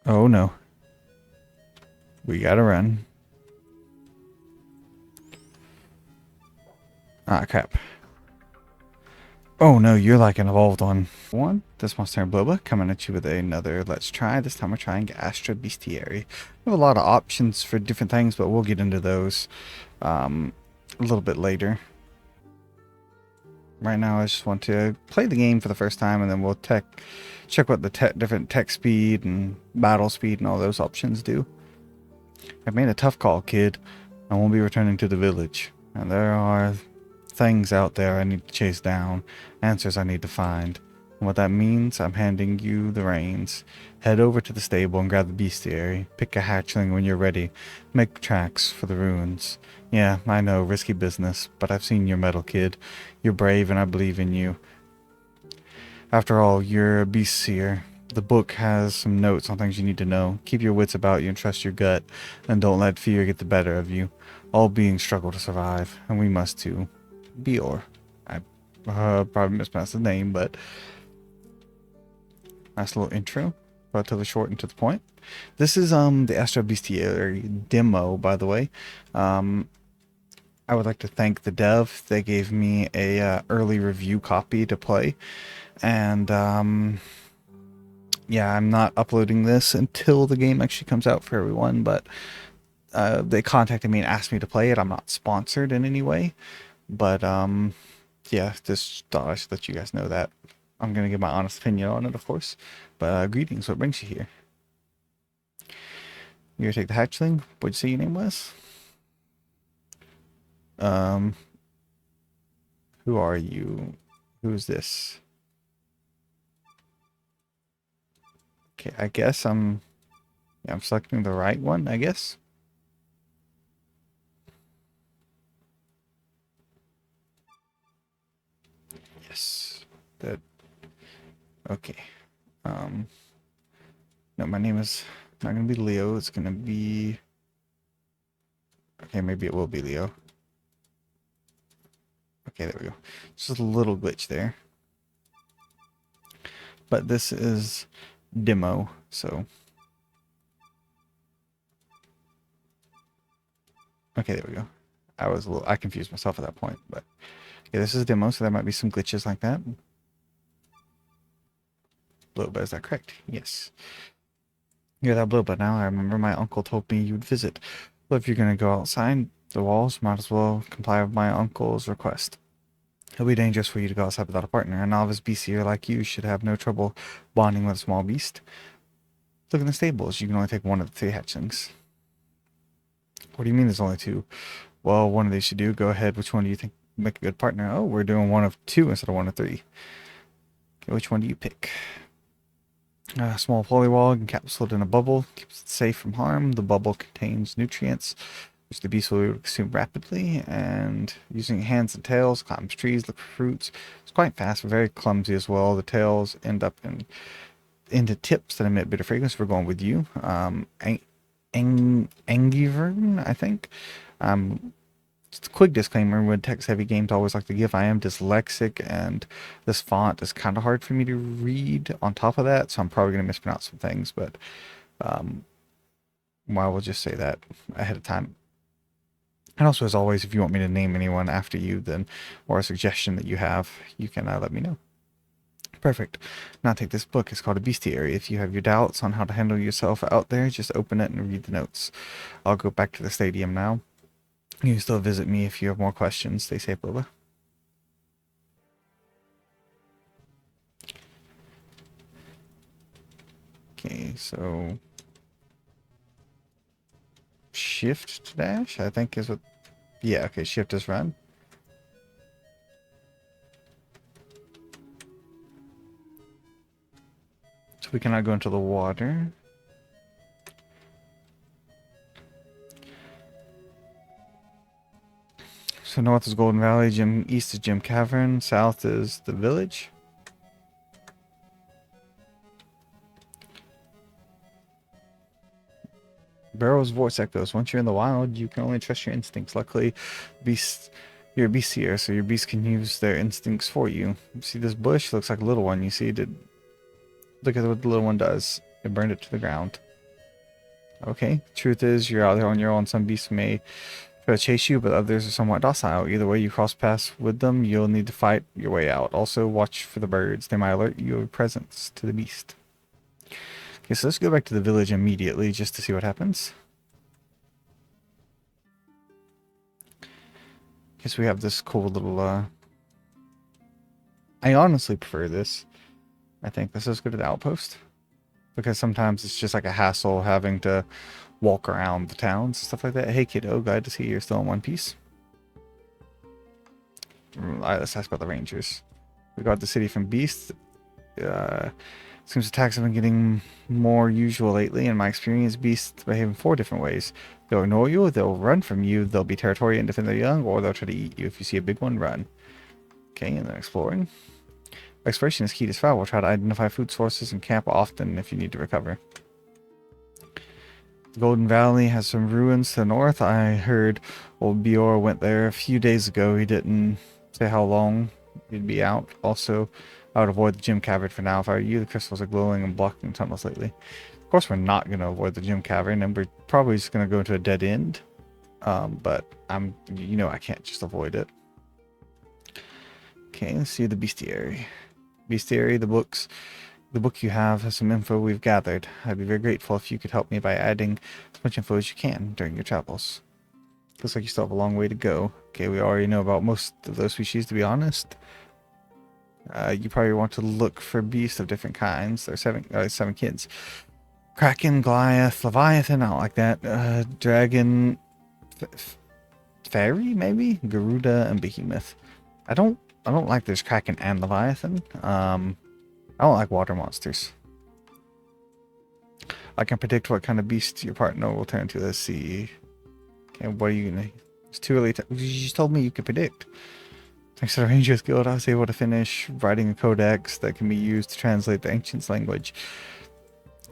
Oh no. We gotta run. Ah, crap. Oh no, you're like an evolved one. This Monstertaming Bisloba coming at you with another Let's Try. This time we're trying Astra Bestiary. We have a lot of options for different things, but we'll get into those a little bit later. Right now I just want to play the game for the first time, and then we'll check what the different tech speed and battle speed and all those options do. I've made a tough call, kid. I won't be returning to the village. And there are things out there I need to chase down, answers I need to find. And what that means, I'm handing you the reins. Head over to the stable and grab the bestiary. Pick a hatchling when you're ready. Make tracks for the ruins. Yeah, I know, risky business, but I've seen your mettle, kid. You're brave and I believe in you. After all, you're a beast seer. The book has some notes on things you need to know. Keep your wits about you and trust your gut, and don't let fear get the better of you. All beings struggle to survive, and we must too. Bior. I probably mispronounced the name, but nice little intro. Relatively short and to the point. This is the Astra Bestiary demo, by the way. I would like to thank the dev. They gave me a early review copy to play, and yeah, I'm not uploading this until the game actually comes out for everyone, but they contacted me and asked me to play it. I'm not sponsored in any way, but yeah, just thought I should let you guys know that. I'm gonna give my honest opinion on it, of course. But greetings, what brings you here? You're gonna take the hatchling? What'd you say your name was? Um, who are you? Who's this? Okay, I guess yeah, I'm selecting the right one, I guess. Yes. That okay. Um no, my name is not gonna be Leo, it's gonna be okay, maybe it will be Leo. Okay, there we go. Just a little glitch there. But this is demo, so okay, there we go. I confused myself at that point, but yeah, this is a demo, so there might be some glitches like that. Bisloba, is that correct? Yes. You're that Bisloba now. I remember my uncle told me you'd visit. Well, if you're gonna go outside the walls, might as well comply with my uncle's request. It'll be dangerous for you to go outside without a partner. A novice beastier like you should have no trouble bonding with a small beast. Look in the stables. You can only take one of the three hatchlings. What do you mean there's only two? Well, one of these should do. Go ahead. Which one do you think would make a good partner? Oh, we're doing one of two instead of one of three. Okay, which one do you pick? A small polywog encapsulated in a bubble keeps it safe from harm. The bubble contains nutrients which the beast will consume rapidly, and using hands and tails, climbs trees, look for fruits. It's quite fast, but very clumsy as well. The tails end up into tips that emit bitter fragrance. We're going with you. Angivern, I think. Just a quick disclaimer, with text-heavy games, I always like to give, I am dyslexic, and this font is kind of hard for me to read on top of that, so I'm probably going to mispronounce some things, but well, we'll just say that ahead of time. And also, as always, if you want me to name anyone after you, then, or a suggestion that you have, you can let me know. Perfect. Now take this book. It's called a Bestiary. If you have your doubts on how to handle yourself out there, just open it and read the notes. I'll go back to the stadium now. You can still visit me if you have more questions. Stay safe, Lola. Okay, so shift to dash, I think is what. Yeah, okay, shift is run. So we cannot go into the water. So north is Golden Valley, east is Gem Cavern, south is the village. Barrow's voice echoes. Once you're in the wild, you can only trust your instincts. Luckily, you're a beast seer, so your beast can use their instincts for you. See this bush? Looks like a little one. You see, look at what the little one does. It burned it to the ground. Okay, truth is, you're out there on your own. Some beasts may try to chase you, but others are somewhat docile. Either way you cross paths with them, you'll need to fight your way out. Also, watch for the birds. They might alert you of your presence to the beast. Okay, so let's go back to the village immediately just to see what happens. Guess we have this cool little, I honestly prefer this. I think this is good at the outpost. Because sometimes it's just like a hassle having to walk around the towns, stuff like that. Hey kiddo, glad to see you're still in one piece. Alright, let's ask about the rangers. We got the city from beasts. Seems attacks have been getting more usual lately. In my experience, beasts behave in 4 different ways. They'll ignore you, they'll run from you, they'll be territorial and defend their young, or they'll try to eat you. If you see a big one, run. Okay, and then exploring. Exploration is key to survival. Try to identify food sources and camp often if you need to recover. The Golden Valley has some ruins to the north. I heard old Bior went there a few days ago. He didn't say how long he'd be out. Also, I would avoid the gym cavern for now. If I were you, the crystals are glowing and blocking tunnels lately. Of course, we're not going to avoid the gym cavern, and we're probably just going to go into a dead end. But I can't just avoid it. Okay, let's see the Bestiary. Bestiary, the book you have has some info we've gathered. I'd be very grateful if you could help me by adding as much info as you can during your travels. Looks like you still have a long way to go. Okay, we already know about most of those species, to be honest. You probably want to look for beasts of different kinds. There are 7 kids. Kraken, Goliath, Leviathan, I don't like that. Dragon, Fairy, maybe? Garuda, and Behemoth. I don't like this Kraken and Leviathan. I don't like water monsters. I can predict what kind of beast your partner will turn to. Let's see. Okay, what are you gonna... It's too early to... You just told me you could predict. Thanks to the Rangers Guild, I was able to finish writing a codex that can be used to translate the Ancients' language.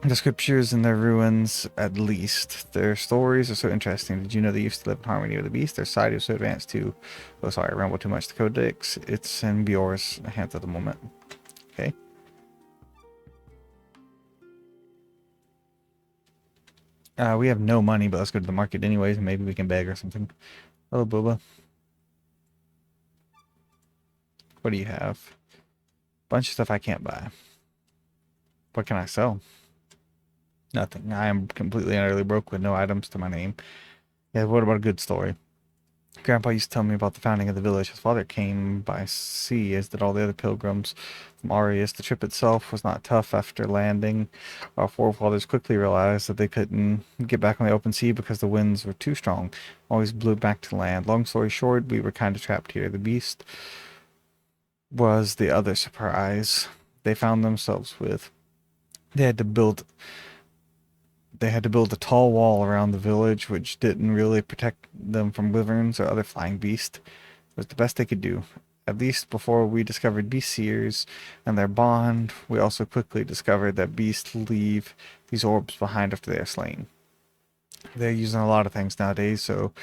The scriptures and their ruins, at least. Their stories are so interesting. Did you know they used to live in harmony with the beast? Their society was so advanced too. Oh, sorry, I rambled too much. The codex, it's in Bior's hands at the moment. Okay. We have no money, but let's go to the market anyways, and maybe we can beg or something. Hello, Boba. What do you have? Bunch of stuff I can't buy. What can I sell? Nothing. I am completely and utterly broke with no items to my name. Yeah, what about a good story? Grandpa used to tell me about the founding of the village. His father came by sea, as did all the other pilgrims from Arius. The trip itself was not tough. After landing, our forefathers quickly realized that they couldn't get back on the open sea because the winds were too strong. Always blew back to land. Long story short, we were kind of trapped here. The beast was the other surprise they found themselves with. They had to build a tall wall around the village, which didn't really protect them from wyverns or other flying beasts. It was the best they could do. At least before we discovered beast seers and their bond, we also quickly discovered that beasts leave these orbs behind after they are slain. They're using a lot of things nowadays, so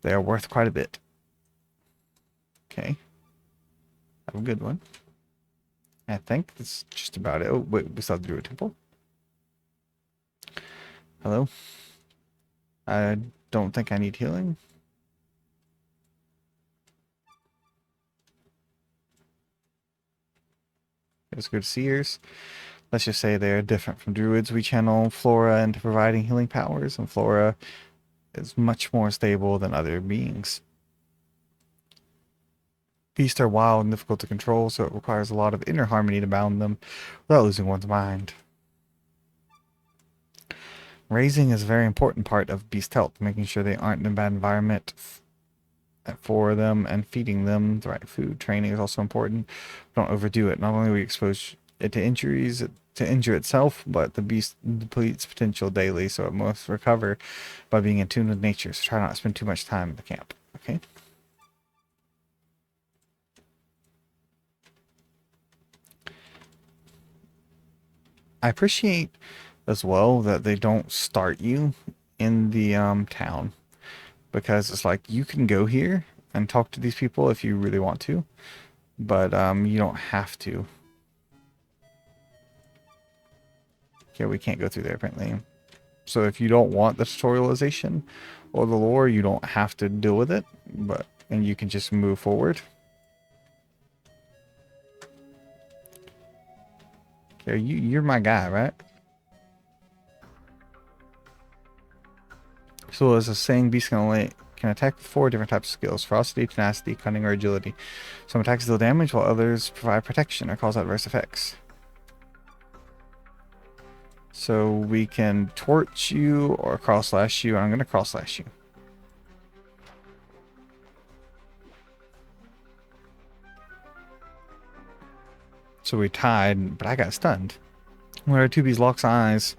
they are worth quite a bit. Okay. Have a good one. I think that's just about it. Oh, wait, we still have to do a temple. Hello? I don't think I need healing. It's good seers. Let's just say they're different from druids. We channel Flora into providing healing powers, and Flora is much more stable than other beings. Beasts are wild and difficult to control, so it requires a lot of inner harmony to bound them without losing one's mind. Raising is a very important part of beast health, making sure they aren't in a bad environment for them and feeding them the right food. Training is also important. Don't overdo it. Not only will you expose it to injuries, to injure itself, but the beast depletes potential daily, so it must recover by being in tune with nature. So try not to spend too much time in the camp. Okay. I appreciate as well that they don't start you in the town, because it's like you can go here and talk to these people if you really want to, but you don't have to. Okay, we can't go through there apparently. So if you don't want the tutorialization or the lore, you don't have to deal with it, and you can just move forward. Okay, you're my guy, right? So as a saying, beast can attack with 4 different types of skills: ferocity, tenacity, cunning, or agility. Some attacks deal damage, while others provide protection or cause adverse effects. So we can torch you or cross slash you. I'm going to cross slash you. So we tied, but I got stunned. When our 2 beasts lock eyes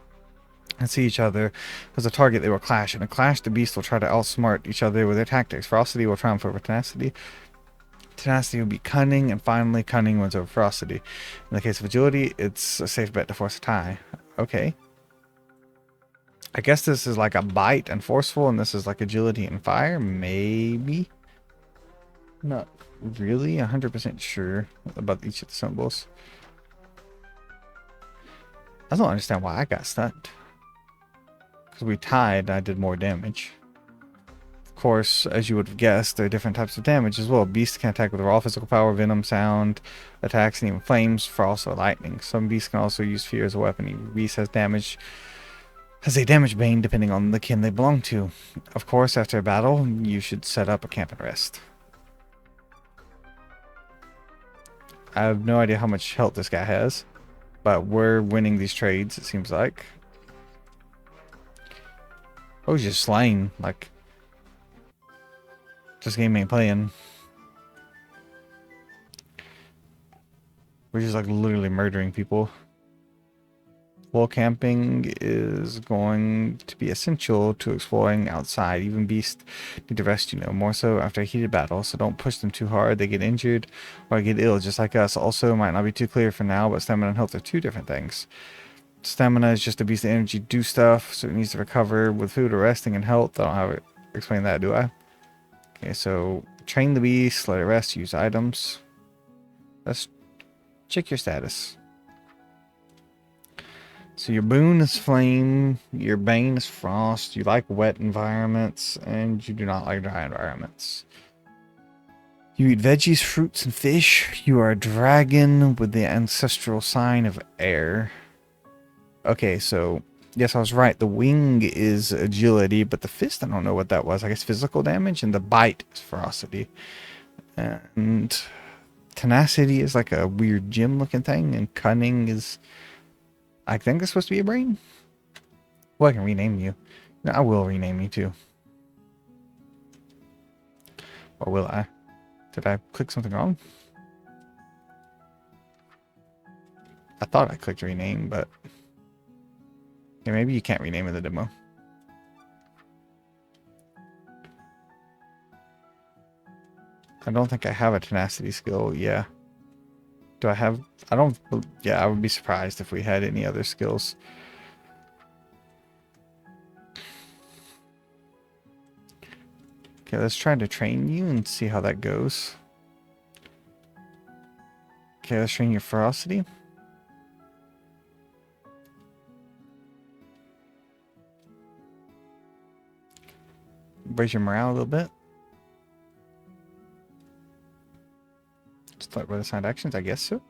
and see each other as a target, they will clash. In a clash, the beasts will try to outsmart each other with their tactics. Ferocity will triumph over tenacity. Tenacity will be cunning, and finally, cunning wins over ferocity. In the case of agility, it's a safe bet to force a tie. Okay. I guess this is like a bite and forceful, and this is like agility and fire. Maybe. Not really 100% sure about each of the symbols. I don't understand why I got stunned. Because we tied, I did more damage. Of course, as you would have guessed, there are different types of damage as well. Beasts can attack with raw physical power, venom, sound, attacks, and even flames, for also lightning. Some beasts can also use fear as a weapon. Each beast has a damage bane depending on the kin they belong to. Of course, after a battle, you should set up a camp and rest. I have no idea how much health this guy has, but we're winning these trades, it seems like. Oh, he's just slaying, like, this game ain't playing. We're just like literally murdering people. Wall camping is going to be essential to exploring outside. Even beasts need to rest, more so after a heated battle, so don't push them too hard. They get injured or get ill, just like us. Also, might not be too clear for now, but stamina and health are 2 different things. Stamina is just a beast of energy, do stuff, so it needs to recover with food or resting, and health. I don't have to explain that, do I? Okay, so train the beast, let it rest, use items. Let's check your status. So your boon is flame, your bane is frost, you like wet environments, and you do not like dry environments. You eat veggies, fruits, and fish. You are a dragon with the ancestral sign of air. Okay, so yes, I was right. The wing is agility, but the fist, I don't know what that was. I guess physical damage, and the bite is ferocity. And tenacity is like a weird gem looking thing, and cunning is, I think it's supposed to be a brain. Well, I can rename you. No, I will rename you too. Or will I? Did I click something wrong? I thought I clicked rename, but yeah, maybe you can't rename in the demo. I don't think I have a tenacity skill. Yeah. Do I have... I don't... Yeah, I would be surprised if we had any other skills. Okay, let's try to train you and see how that goes. Okay, let's train your ferocity. Raise your morale a little bit. Start with assigned actions, I guess so.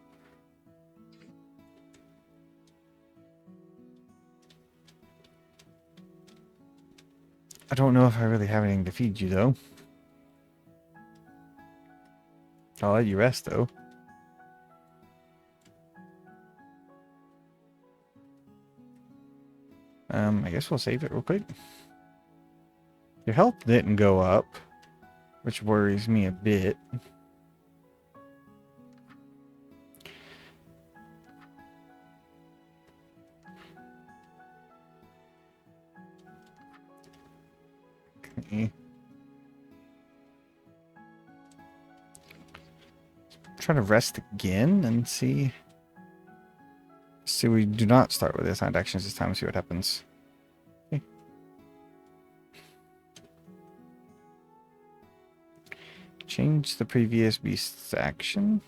I don't know if I really have anything to feed you, though. I'll let you rest, though. I guess we'll save it real quick. Your health didn't go up, which worries me a bit. Okay. Try to rest again and see. See, we do not start with the assigned actions this time. See what happens. Okay. Change the previous beast's action.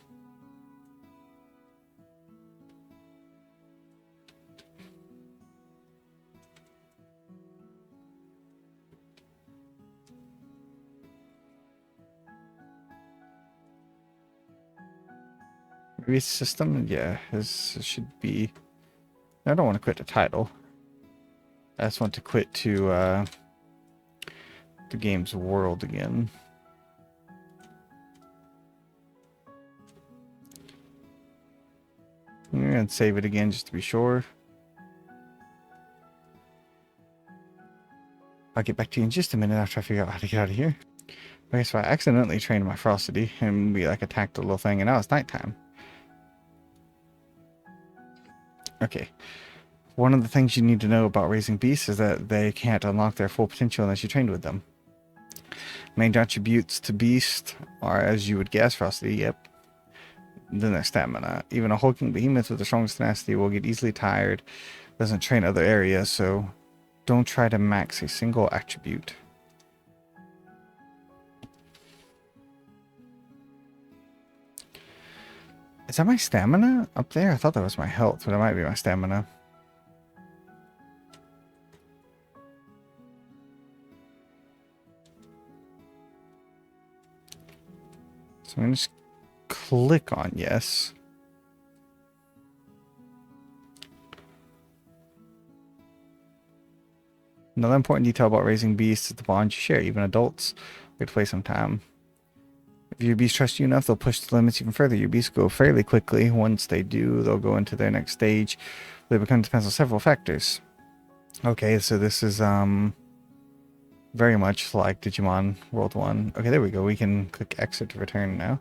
Maybe it's system? Yeah, this should be... I don't want to quit the title. I just want to quit to the game's world again. I'm going to save it again just to be sure. I'll get back to you in just a minute after I figure out how to get out of here. Okay, so I accidentally trained my ferocity and we like attacked the little thing and now it's nighttime. Okay. One of the things you need to know about raising beasts is that they can't unlock their full potential unless you trained with them. Main attributes to beast are, as you would guess, ferocity, yep. Then their stamina. Even a hulking behemoth with the strongest tenacity will get easily tired, doesn't train other areas, so don't try to max a single attribute. Is that my stamina up there? I thought that was my health, but it might be my stamina. So I'm going to just click on yes. Another important detail about raising beasts is the bond you share. Even adults get to play some time. If your beasts trust you enough, they'll push the limits even further. Your beasts go fairly quickly. Once they do, they'll go into their next stage. They become depends on several factors. Okay, so this is very much like Digimon World 1. Okay, there we go. We can click exit to return now.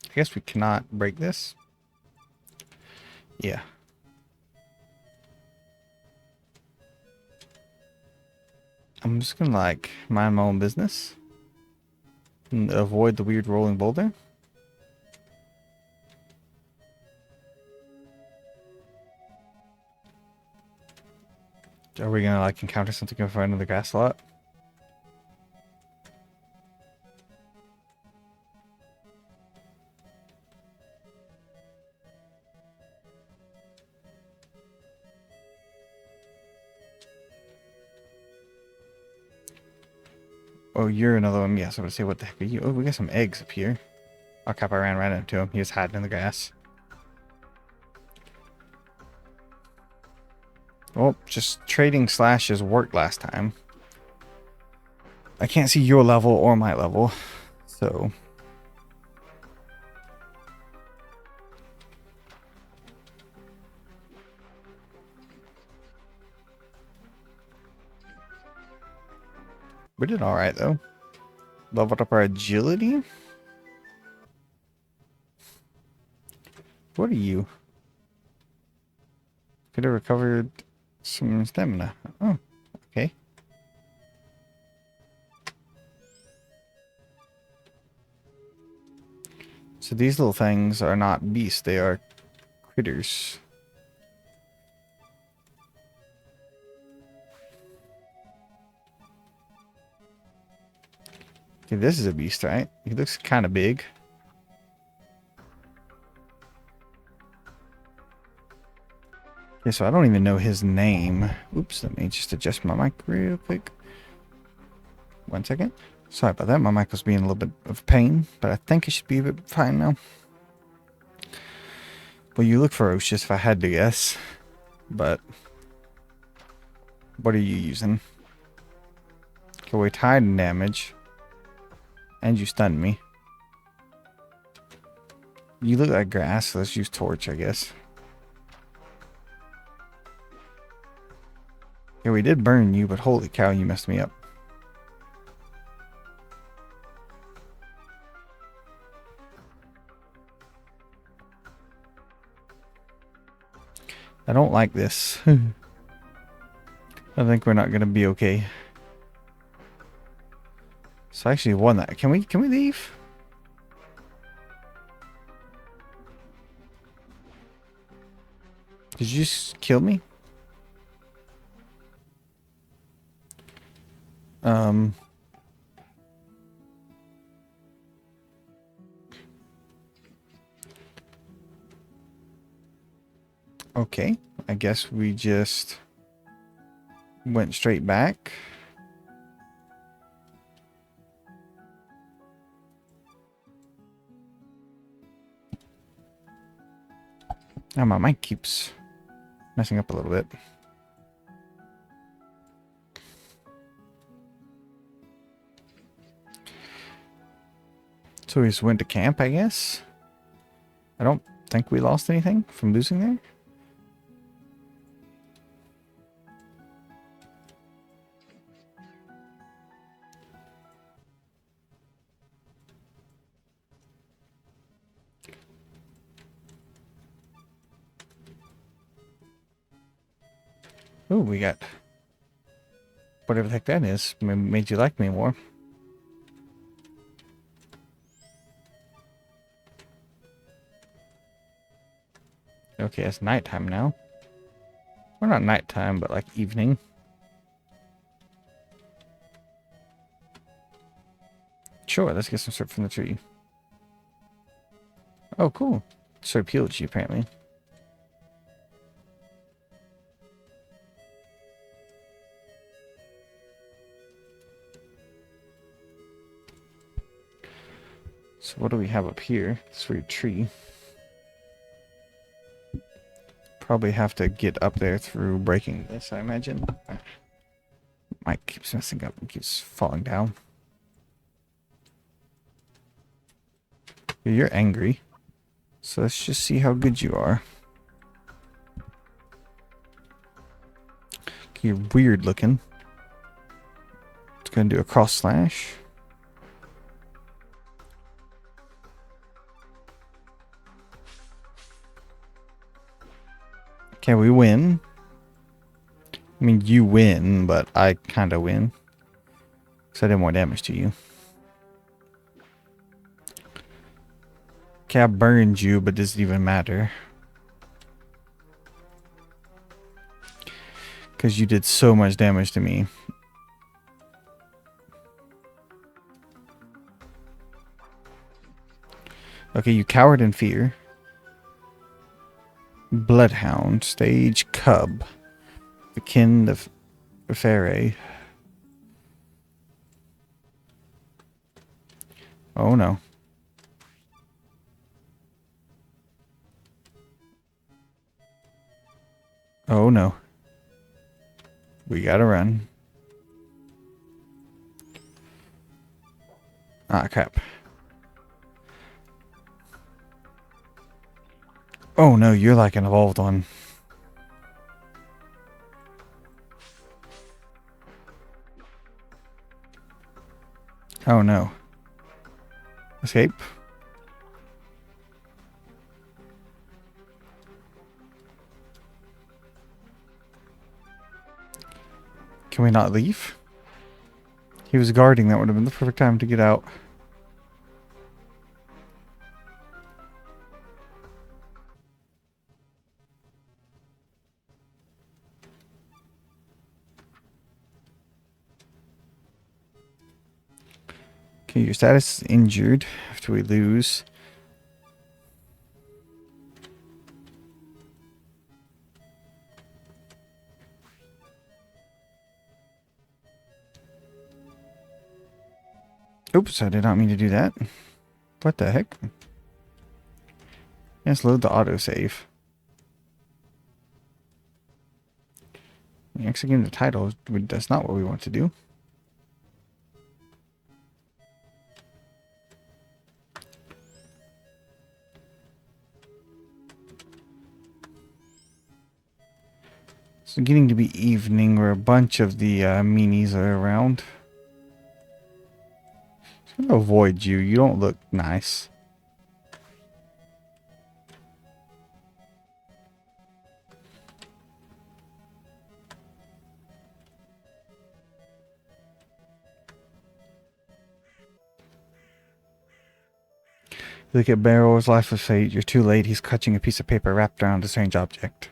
I guess we cannot break this. Yeah. I'm just gonna like mind my own business and avoid the weird rolling boulder. Are we gonna like encounter something in front of the grass lot? Oh, you're another one. Yes, I would say, what the heck are you? Oh, we got some eggs up here. Oh crap, I ran right into him. He was hiding in the grass. Well, just trading slashes worked last time. I can't see your level or my level, so... We did alright, though. Leveled up our agility? What are you? Could have recovered some stamina. Oh, okay. So these little things are not beasts, they are critters. Okay, this is a beast, right? He looks kind of big. Okay, so I don't even know his name. Oops, let me just adjust my mic real quick. 1 second. Sorry about that, my mic was being a little bit of pain, but I think it should be a bit fine now. Well, you look ferocious if I had to guess, but what are you using? Okay, we tied in damage, and you stunned me. You look like grass, so let's use torch, I guess. Yeah, we did burn you, but holy cow, you messed me up. I don't like this. I think we're not gonna be okay. So I actually won that. Can we leave? Did you just kill me? Okay. I guess we just went straight back. Now my mic keeps messing up a little bit. So we just went to camp, I guess. I don't think we lost anything from losing there. Oh, we got whatever the heck that is. Made you like me more. Okay, it's nighttime now. Well, not nighttime, but like evening. Sure, let's get some syrup from the tree. Oh, cool. Syrup healed you, apparently. So what do we have up here? This weird tree. Probably have to get up there through breaking this, I imagine. Mic keeps messing up and keeps falling down. You're angry. So let's just see how good you are. You're weird looking. It's gonna do a cross slash. Okay, we win. I mean, you win, but I kind of win. Because I did more damage to you. Okay, I burned you, but does it even matter? Because you did so much damage to me. Okay, you cowered in fear. Bloodhound, stage cub. The kin of Fairy. Oh no. Oh no. We gotta run. Ah, crap. Oh no, you're like an evolved one. Oh no. Escape. Can we not leave? He was guarding. That would have been the perfect time to get out. Okay, your status is injured after we lose. Oops, I did not mean to do that. What the heck? Let's load the autosave. Executing the title, that's not what we want to do. It's getting to be evening where a bunch of the meanies are around. I'm gonna avoid you. You don't look nice. Look at Barrel's Life of Fate. You're too late. He's clutching a piece of paper wrapped around a strange object.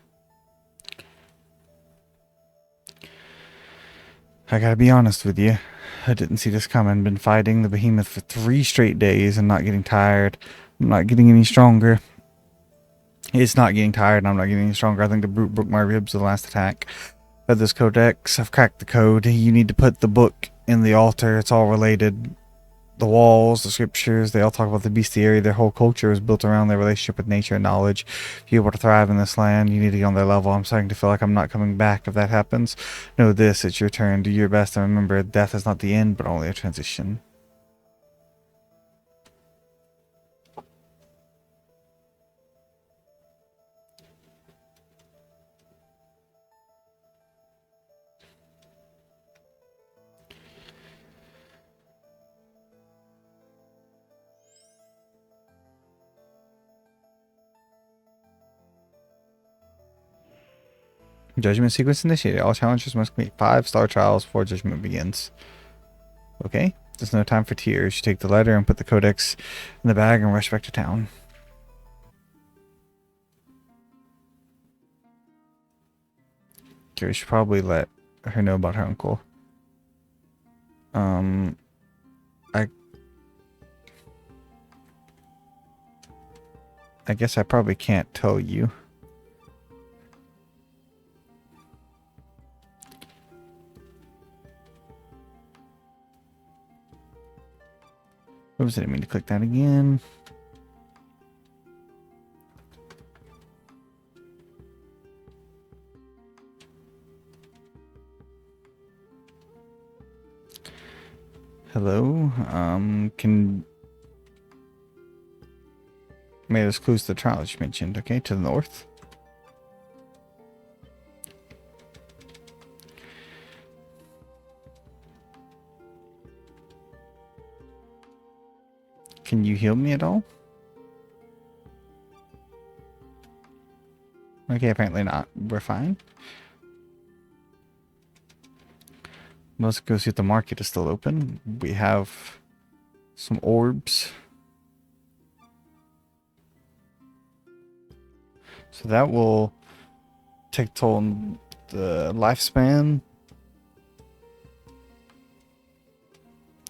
I gotta be honest with you. I didn't see this coming. Been fighting the behemoth for 3 straight days and not getting tired. I'm not getting any stronger. It's not getting tired and I'm not getting any stronger. I think the brute broke my ribs the last attack of this codex. I've cracked the code. You need to put the book in the altar. It's all related. the walls, the scriptures, they all talk about the Bestiary. Their whole culture is built around their relationship with nature and knowledge. If you're able to thrive in this land, you need to get on their level. I'm starting to feel like I'm not coming back. If that happens, know this, it's your turn. Do your best and remember, death is not the end, but only a transition. Judgment sequence initiated. All challengers must complete 5-star trials before judgment begins. Okay, there's no time for tears. You take the letter and put the codex in the bag and rush back to town. Okay, we should probably let her know about her uncle. I guess I probably can't tell you. Oops, I didn't mean to click that again. Hello, may those clues to the trials you mentioned, okay, to the north. Can you heal me at all? Okay, apparently not. We're fine. Let's go see if the market is still open. We have some orbs. So that will take toll on the lifespan.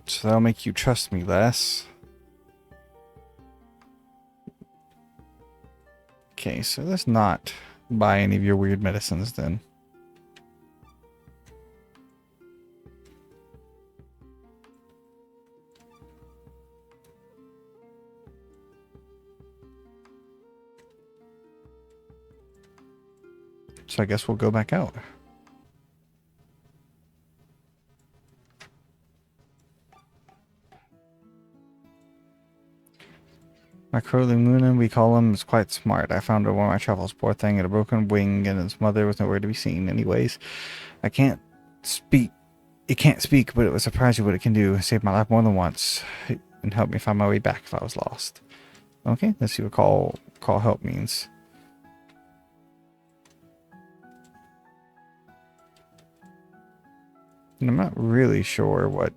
So that'll make you trust me less. Okay, so let's not buy any of your weird medicines then. So I guess we'll go back out. My Crowley Luna, we call him, is quite smart. I found her one of my travels. Poor thing had a broken wing, and its mother was nowhere to be seen. Anyways, I can't speak. It can't speak, but it would surprise you what it can do. It saved my life more than once, and helped me find my way back if I was lost. Okay, let's see what call help means. And I'm not really sure what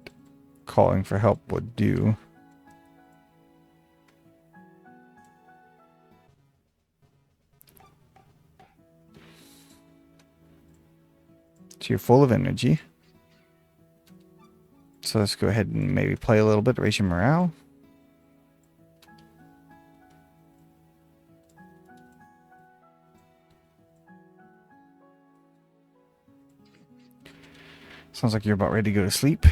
calling for help would do. So you're full of energy. So let's go ahead and maybe play a little bit, raise your morale. Sounds like you're about ready to go to sleep.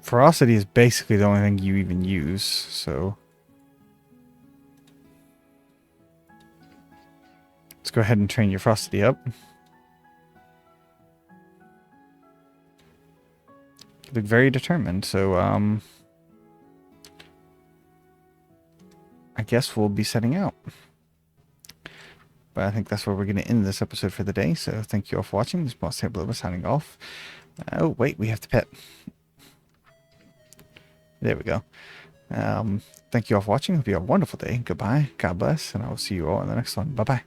Ferocity is basically the only thing you even use, so let's go ahead and train your ferocity up. You look very determined, so I guess we'll be setting out. But I think that's where we're going to end this episode for the day, so thank you all for watching. This is Bisloba signing off. Oh, wait, we have to pet. There we go. Thank you all for watching. Hope you have a wonderful day. Goodbye. God bless. And I will see you all in the next one. Bye-bye.